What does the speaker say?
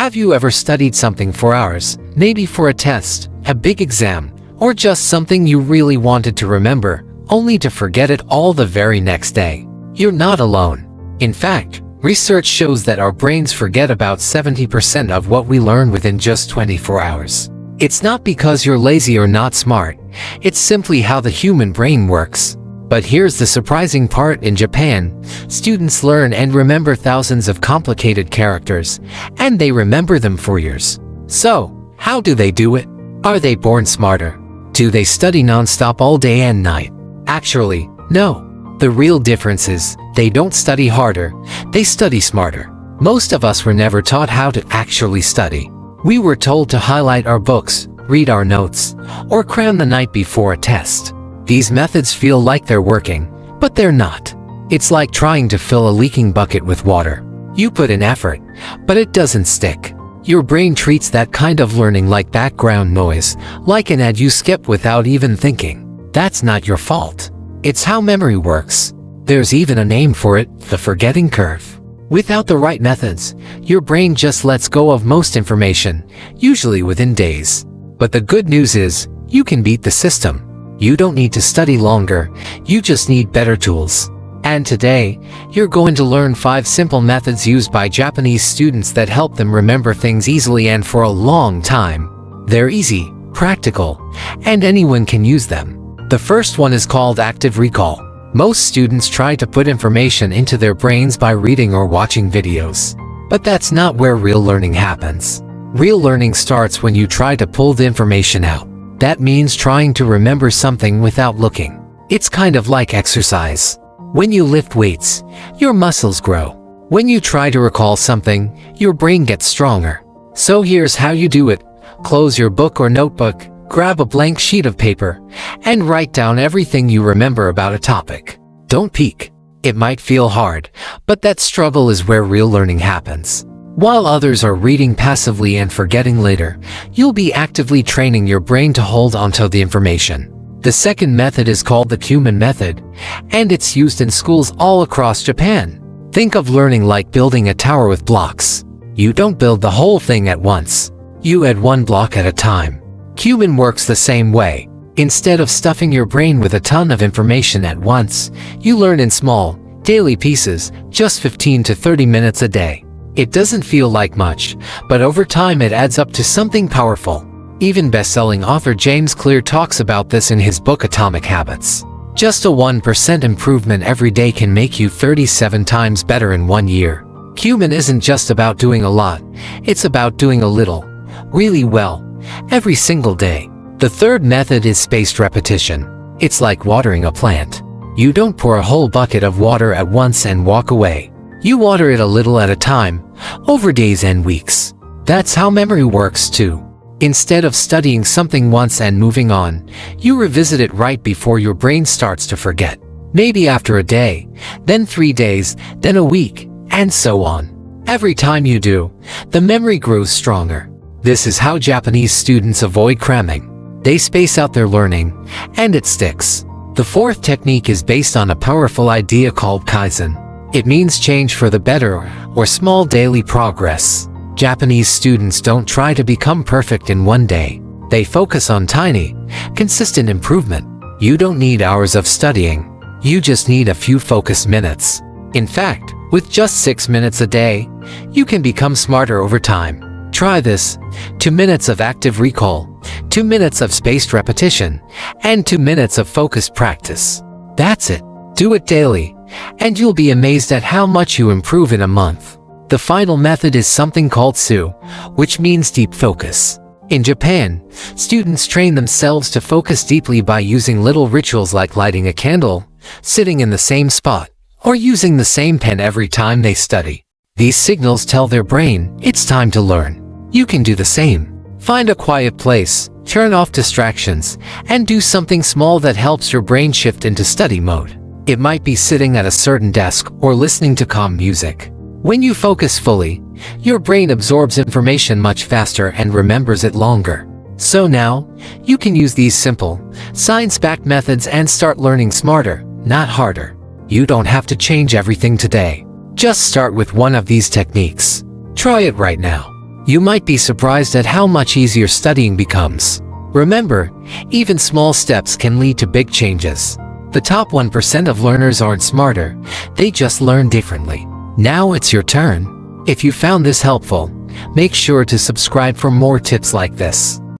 Have you ever studied something for hours, maybe for a test, a big exam, or just something you really wanted to remember, only to forget it all the very next day? You're not alone. In fact, research shows that our brains forget about 70% of what we learn within just 24 hours. It's not because you're lazy or not smart, it's simply how the human brain works. But here's the surprising part: in Japan, students learn and remember thousands of complicated characters, and they remember them for years. So, how do they do it? Are they born smarter? Do they study non-stop all day and night? Actually, no. The real difference is, they don't study harder, they study smarter. Most of us were never taught how to actually study. We were told to highlight our books, read our notes, or cram the night before a test. These methods feel like they're working, but they're not. It's like trying to fill a leaking bucket with water. You put in effort, but it doesn't stick. Your brain treats that kind of learning like background noise, like an ad you skip without even thinking. That's not your fault. It's how memory works. There's even a name for it: the forgetting curve. Without the right methods, your brain just lets go of most information, usually within days. But the good news is, you can beat the system. You don't need to study longer, you just need better tools. And today, you're going to learn 5 simple methods used by Japanese students that help them remember things easily and for a long time. They're easy, practical, and anyone can use them. The first one is called active recall. Most students try to put information into their brains by reading or watching videos. But that's not where real learning happens. Real learning starts when you try to pull the information out. That means trying to remember something without looking. It's kind of like exercise. When you lift weights, your muscles grow. When you try to recall something, your brain gets stronger. So here's how you do it. Close your book or notebook, grab a blank sheet of paper, and write down everything you remember about a topic. Don't peek. It might feel hard, but that struggle is where real learning happens. While others are reading passively and forgetting later, you'll be actively training your brain to hold onto the information. The second method is called the Kumin method, and it's used in schools all across Japan. Think of learning like building a tower with blocks. You don't build the whole thing at once. You add one block at a time. Kumin works the same way. Instead of stuffing your brain with a ton of information at once, you learn in small, daily pieces, just 15 to 30 minutes a day. It doesn't feel like much, but over time it adds up to something powerful. Even best-selling author James Clear talks about this in his book Atomic Habits. Just a 1% improvement every day can make you 37 times better in 1 year. Kumin isn't just about doing a lot, it's about doing a little, really well, every single day. The third method is spaced repetition. It's like watering a plant. You don't pour a whole bucket of water at once and walk away. You water it a little at a time, over days and weeks. That's how memory works too. Instead of studying something once and moving on, you revisit it right before your brain starts to forget. Maybe after a day, then 3 days, then a week, and so on. Every time you do, the memory grows stronger. This is how Japanese students avoid cramming. They space out their learning, and it sticks. The fourth technique is based on a powerful idea called Kaizen. It means change for the better, or small daily progress. Japanese students don't try to become perfect in 1 day. They focus on tiny, consistent improvement. You don't need hours of studying. You just need a few focused minutes. In fact, with just 6 minutes a day, you can become smarter over time. Try this: 2 minutes of active recall, 2 minutes of spaced repetition, and 2 minutes of focused practice. That's it. Do it daily, and you'll be amazed at how much you improve in a month. The final method is something called SU, which means deep focus. In Japan, students train themselves to focus deeply by using little rituals like lighting a candle, sitting in the same spot, or using the same pen every time they study. These signals tell their brain, it's time to learn. You can do the same. Find a quiet place, turn off distractions, and do something small that helps your brain shift into study mode. It might be sitting at a certain desk or listening to calm music. When you focus fully, your brain absorbs information much faster and remembers it longer. So now, you can use these simple, science-backed methods and start learning smarter, not harder. You don't have to change everything today. Just start with one of these techniques. Try it right now. You might be surprised at how much easier studying becomes. Remember, even small steps can lead to big changes. The top 1% of learners aren't smarter, they just learn differently. Now it's your turn. If you found this helpful, make sure to subscribe for more tips like this.